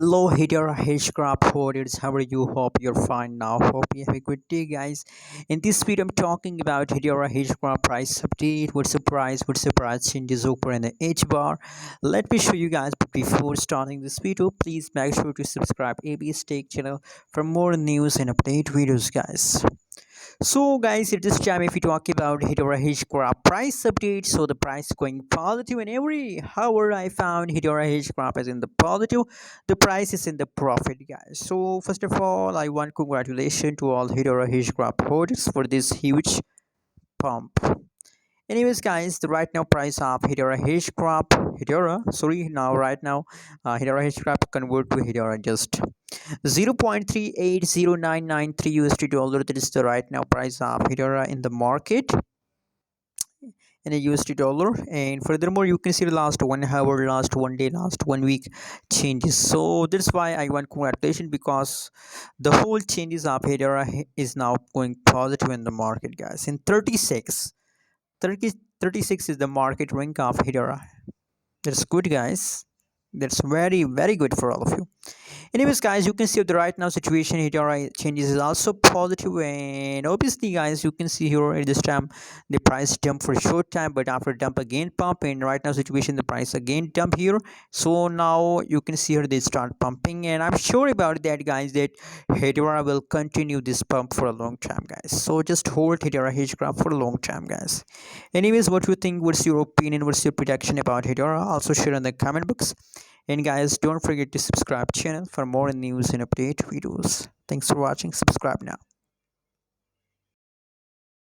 Hello, Hedera Hashgraph holders. How are you? Hope you're fine now. Hope you have a good day, guys. In this video, I'm talking about Hedera Hashgraph price update. What's the price? What's the price changes over in the H bar? Let me show you guys. But before starting this video, please make sure to subscribe ABS Tech channel for more news and update videos, guys. So guys, at this time, if we talk about Hedera Hashgraph price update, so the price going positive in every hour I found Hedera Hashgraph is in the positive, the price is in the profit, guys. So first of all, I want congratulations to all Hedera Hashgraph holders for this huge pump. Anyways, guys, the right now price of Hedera Hashgraph, Hedera Hashgraph convert to Hedera just 0.380993 USD dollar. That is the right now price of Hedera in the market in a USD dollar. And furthermore, you can see the last 1 hour, last 1 day, last 1 week changes. So that's why I want congratulations, because the whole changes of Hedera is now going positive in the market, guys. In 36 is the market rank of Hedera. That's good, guys. That's very good for all of you. Anyways, guys, you can see the right now situation here changes is also positive, and obviously, guys, you can see here at this time the price jump for a short time, but after dump again pump, and right now situation the price again dump here. So now you can see here they start pumping, and I'm sure about that, guys, that Hedera will continue this pump for a long time, guys. So just hold Hedera Hashgraph for a long time, guys. Anyways, what you think? What's your opinion? What's your prediction about Hedera? Also share in the comment box. And guys, don't forget to subscribe channel for more news and update videos. Thanks for watching. Subscribe now.